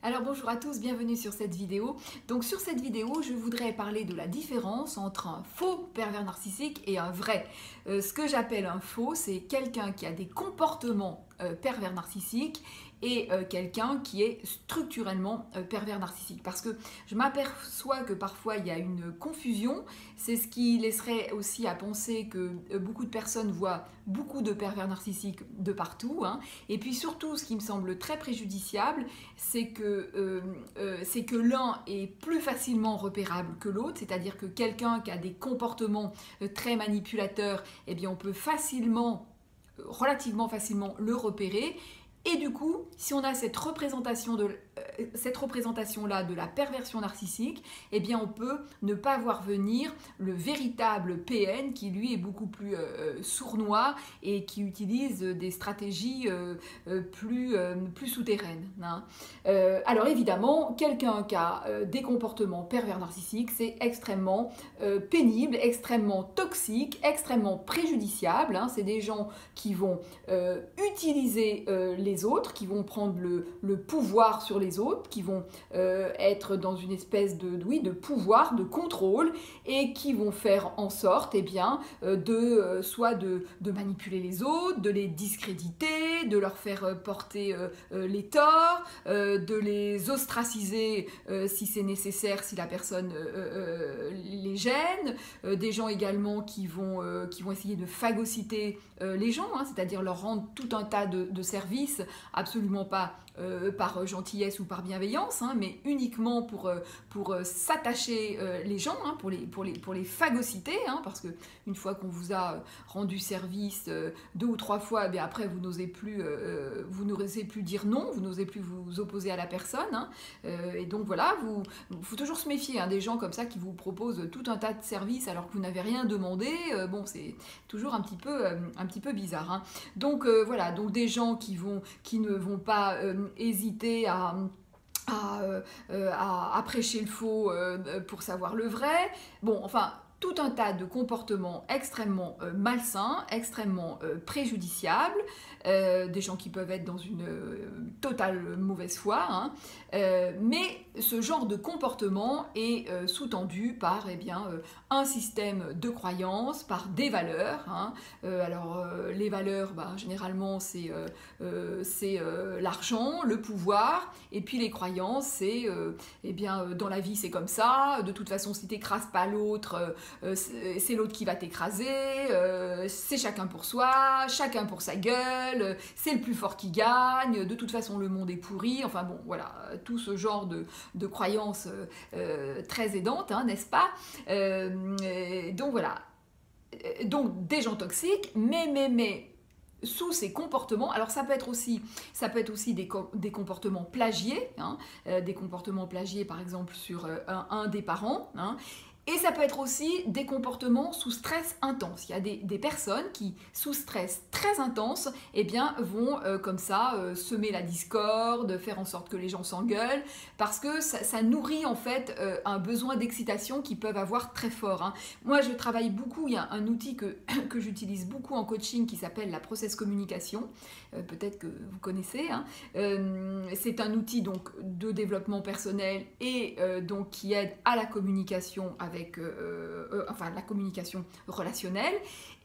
Alors bonjour à tous, bienvenue sur cette vidéo. Donc sur cette vidéo, je voudrais parler de la différence entre un faux pervers narcissique et un vrai. Ce que j'appelle un faux, c'est quelqu'un qui a des comportements pervers narcissiques et quelqu'un qui est structurellement pervers narcissique. Parce que je m'aperçois que parfois il y a une confusion, c'est ce qui laisserait aussi à penser que beaucoup de personnes voient beaucoup de pervers narcissiques de partout. Et puis surtout, ce qui me semble très préjudiciable, c'est que l'un est plus facilement repérable que l'autre, c'est-à-dire que quelqu'un qui a des comportements très manipulateurs, eh bien on peut relativement facilement le repérer. Et du coup, si on a cette représentation-là de la perversion narcissique, eh bien on peut ne pas voir venir le véritable PN qui lui est beaucoup plus sournois et qui utilise des stratégies plus souterraines. Alors évidemment, quelqu'un qui a des comportements pervers narcissiques, c'est extrêmement pénible, extrêmement toxique, extrêmement préjudiciable. C'est des gens qui vont utiliser les autres, qui vont prendre le pouvoir sur les autres, qui vont être dans une espèce de pouvoir, de contrôle, et qui vont faire en sorte soit de manipuler les autres, de les discréditer, de leur faire porter les torts, de les ostraciser si c'est nécessaire, si la personne les gêne, des gens également qui vont essayer de phagocyter les gens, c'est-à-dire leur rendre tout un tas de services, absolument pas par gentillesse ou par bienveillance, mais uniquement pour s'attacher les gens, pour les phagocyter, parce que une fois qu'on vous a rendu service 2 ou 3 fois, bien après vous n'osez plus dire non, vous n'osez plus vous opposer à la personne, et donc voilà, faut toujours se méfier des gens comme ça qui vous proposent tout un tas de services alors que vous n'avez rien demandé. Bon, c'est toujours un petit peu bizarre. Donc voilà, donc des gens qui ne vont pas hésiter à prêcher le faux pour savoir le vrai. Bon, enfin, tout un tas de comportements extrêmement malsains, extrêmement préjudiciables, des gens qui peuvent être dans une totale mauvaise foi, mais ce genre de comportement est sous-tendu par un système de croyances, par des valeurs. Alors les valeurs, généralement c'est l'argent, le pouvoir, et puis les croyances, c'est dans la vie c'est comme ça, de toute façon si t'écrases pas l'autre, c'est l'autre qui va t'écraser, c'est chacun pour soi, chacun pour sa gueule, c'est le plus fort qui gagne, de toute façon le monde est pourri, enfin bon voilà, tout ce genre de croyances très aidantes, n'est-ce pas? Donc voilà, donc des gens toxiques, mais sous ces comportements, alors ça peut être aussi des comportements plagiés, des comportements plagiés par exemple sur un des parents, et ça peut être aussi des comportements sous stress intense. Il y a des personnes qui, sous stress très intense, vont comme ça semer la discorde, faire en sorte que les gens s'engueulent, parce que ça nourrit en fait un besoin d'excitation qu'ils peuvent avoir très fort. Moi, je travaille beaucoup, il y a un outil que j'utilise beaucoup en coaching qui s'appelle la process communication, peut-être que vous connaissez. C'est un outil donc de développement personnel et donc qui aide à la communication avec la communication relationnelle,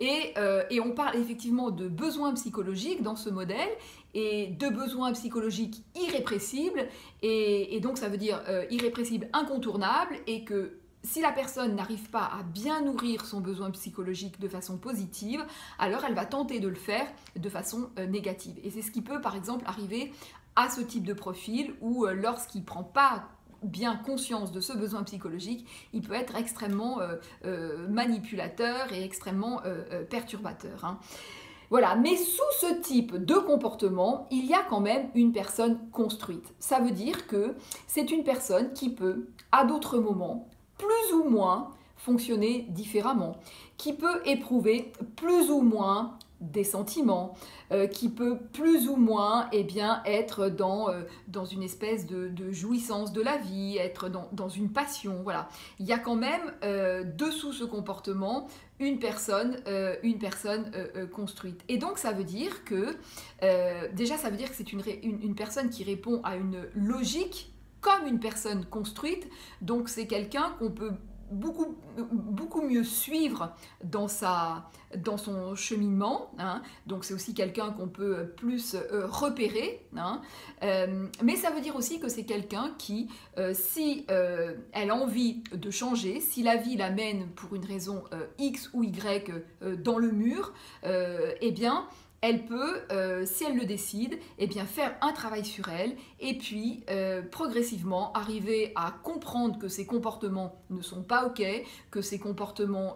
et on parle effectivement de besoins psychologiques dans ce modèle, et de besoins psychologiques irrépressibles, et donc ça veut dire irrépressible, incontournable, et que si la personne n'arrive pas à bien nourrir son besoin psychologique de façon positive, alors elle va tenter de le faire de façon négative. Et c'est ce qui peut par exemple arriver à ce type de profil où lorsqu'il ne prend pas bien conscience de ce besoin psychologique, il peut être extrêmement manipulateur et extrêmement perturbateur. Voilà, mais sous ce type de comportement, il y a quand même une personne construite. Ça veut dire que c'est une personne qui peut, à d'autres moments, plus ou moins fonctionner différemment, qui peut éprouver plus ou moins des sentiments, qui peut plus ou moins être dans une espèce de jouissance de la vie, être dans une passion. Voilà. Il y a quand même dessous ce comportement une personne construite. Et donc ça veut dire que, déjà ça veut dire que c'est une personne qui répond à une logique comme une personne construite, donc c'est quelqu'un qu'on peut beaucoup mieux suivre dans son cheminement, hein. Donc c'est aussi quelqu'un qu'on peut plus repérer, hein. Mais ça veut dire aussi que c'est quelqu'un qui, si elle a envie de changer, si la vie l'amène pour une raison X ou Y dans le mur, elle peut, si elle le décide, faire un travail sur elle et puis progressivement arriver à comprendre que ses comportements ne sont pas OK, que ses comportements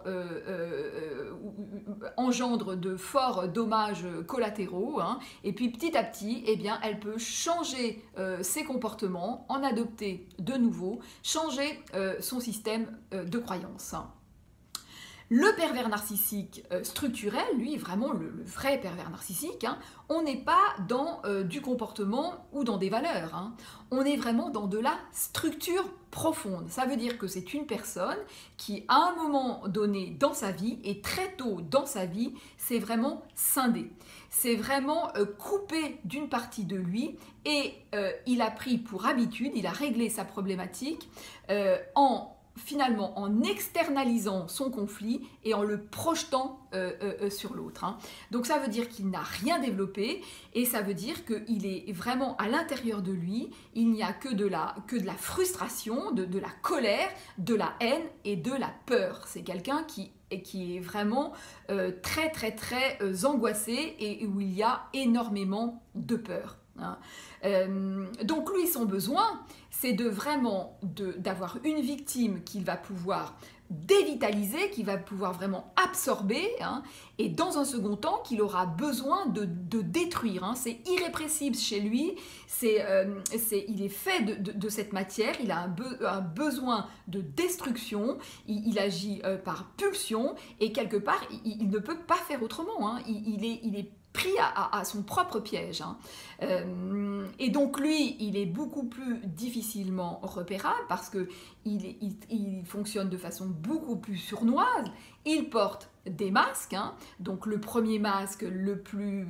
engendrent de forts dommages collatéraux, hein, et puis petit à petit, elle peut changer ses comportements, en adopter de nouveaux, changer son système de croyance. Le pervers narcissique structurel, lui, vraiment le vrai pervers narcissique, hein, on n'est pas dans du comportement ou dans des valeurs, hein. On est vraiment dans de la structure profonde. Ça veut dire que c'est une personne qui, à un moment donné dans sa vie, et très tôt dans sa vie, c'est vraiment scindé. C'est vraiment coupé d'une partie de lui et il a pris pour habitude, il a réglé sa problématique finalement en externalisant son conflit et en le projetant sur l'autre, hein. Donc ça veut dire qu'il n'a rien développé et ça veut dire qu'il est vraiment à l'intérieur de lui, il n'y a que de la frustration, de la colère, de la haine et de la peur. C'est quelqu'un qui est vraiment très angoissé et où il y a énormément de peur, hein. Donc lui, son besoin, c'est d'avoir une victime qu'il va pouvoir dévitaliser, qu'il va pouvoir vraiment absorber, hein, et dans un second temps qu'il aura besoin de détruire, hein. C'est irrépressible chez lui, il est fait de cette matière, il a un besoin de destruction, il agit par pulsion et quelque part il ne peut pas faire autrement, hein. Il est pris à son propre piège, hein. Et donc lui, il est beaucoup plus difficilement repérable parce qu'il fonctionne de façon beaucoup plus sournoise, il porte des masques, hein. Donc le premier masque le plus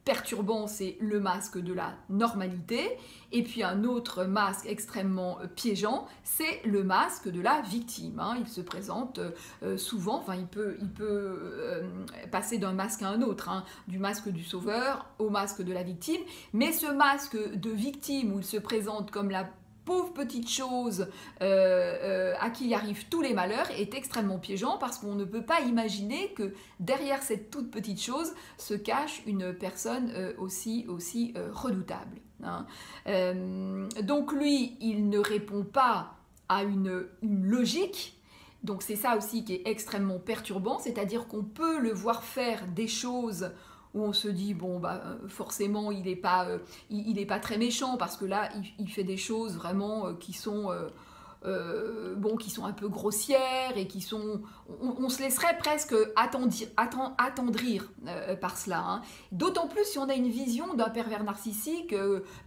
perturbant, c'est le masque de la normalité, et puis un autre masque extrêmement piégeant, c'est le masque de la victime, hein. Il se présente souvent, enfin il peut passer d'un masque à un autre, hein, du masque du sauveur au masque de la victime, mais ce masque de victime où il se présente comme la pauvre petite chose à qui arrivent tous les malheurs est extrêmement piégeant parce qu'on ne peut pas imaginer que derrière cette toute petite chose se cache une personne aussi redoutable, hein. Donc lui, il ne répond pas à une logique. Donc c'est ça aussi qui est extrêmement perturbant, c'est-à-dire qu'on peut le voir faire des choses où on se dit, bon, forcément, il n'est pas très méchant, parce que là, il fait des choses vraiment qui sont un peu grossières et qui sont... On se laisserait presque attendrir par cela, hein. D'autant plus si on a une vision d'un pervers narcissique,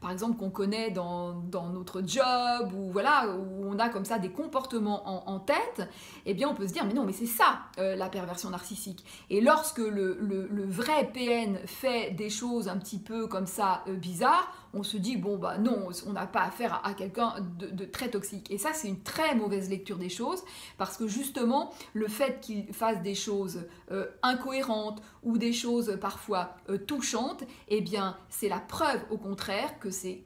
par exemple, qu'on connaît dans notre job, ou voilà, où on a comme ça des comportements en tête, on peut se dire, mais non, mais c'est ça, la perversion narcissique. Et lorsque le vrai PN fait des choses un petit peu comme ça bizarres, on se dit, bon, non, on n'a pas affaire à quelqu'un de très toxique. Et ça, c'est une très mauvaise lecture des choses, parce que justement, le fait qu'il fasse des choses incohérentes ou des choses parfois touchantes, c'est la preuve, au contraire, que c'est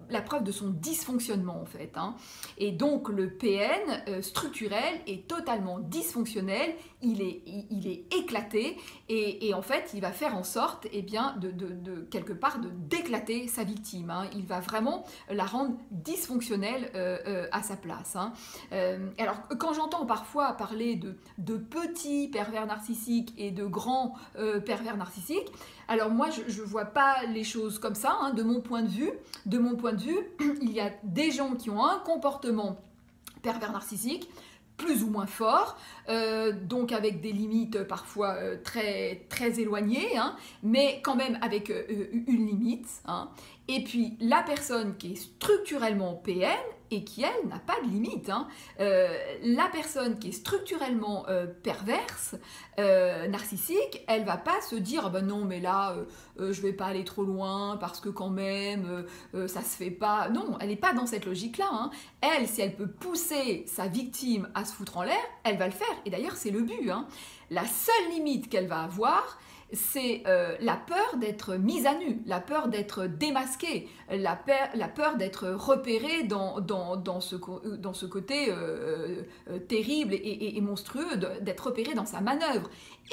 la preuve de son dysfonctionnement, en fait, hein. Et donc, le PN structurel est totalement dysfonctionnel, il est éclaté, et en fait, il va faire en sorte, quelque part, d'éclater sa victime, hein. Il va vraiment la rendre dysfonctionnelle à sa place, hein. Alors, quand j'entends parfois parler de petits pervers narcissiques et de grands pervers narcissiques, alors moi, je ne vois pas les choses comme ça, hein, de mon point de vue. Il y a des gens qui ont un comportement pervers narcissique plus ou moins fort, donc avec des limites parfois très, très éloignées, hein, mais quand même avec une limite. Hein. Et puis la personne qui est structurellement PN et qui, elle, n'a pas de limite. Hein. La personne qui est structurellement perverse, narcissique, elle va pas se dire ah ben non mais là je vais pas aller trop loin parce que quand même ça se fait pas. Non, elle n'est pas dans cette logique-là. Hein. Elle, si elle peut pousser sa victime à se foutre en l'air, elle va le faire. Et d'ailleurs, c'est le but. Hein. La seule limite qu'elle va avoir, c'est la peur d'être mise à nu, la peur d'être démasquée, la peur d'être repérée dans ce côté terrible et monstrueux, d'être repérée dans sa manœuvre.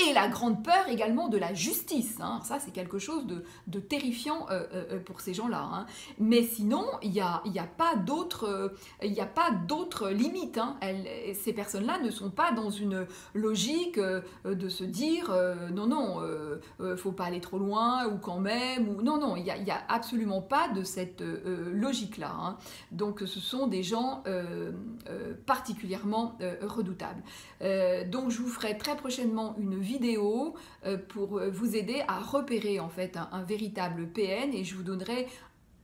Et la grande peur également de la justice. Hein. Ça, c'est quelque chose de terrifiant pour ces gens-là. Hein. Mais sinon, il n'y a pas d'autres limites. Hein. Ces personnes-là ne sont pas dans une logique de se dire non, non, faut pas aller trop loin ou quand même. Ou... Non, il n'y a absolument pas de cette logique-là. Hein. Donc, ce sont des gens particulièrement redoutables. Donc, je vous ferai très prochainement une vidéo pour vous aider à repérer en fait un véritable PN et je vous donnerai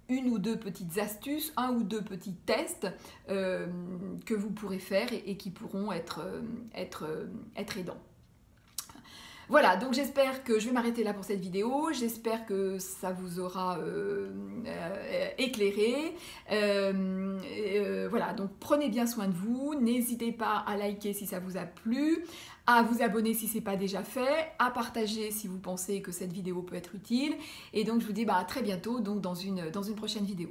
une ou deux petites astuces, un ou deux petits tests que vous pourrez faire et qui pourront être aidants. Voilà, donc j'espère que je vais m'arrêter là pour cette vidéo, j'espère que ça vous aura éclairé. Voilà, donc prenez bien soin de vous, n'hésitez pas à liker si ça vous a plu, à vous abonner si ce n'est pas déjà fait, à partager si vous pensez que cette vidéo peut être utile. Et donc je vous dis à très bientôt donc dans une prochaine vidéo.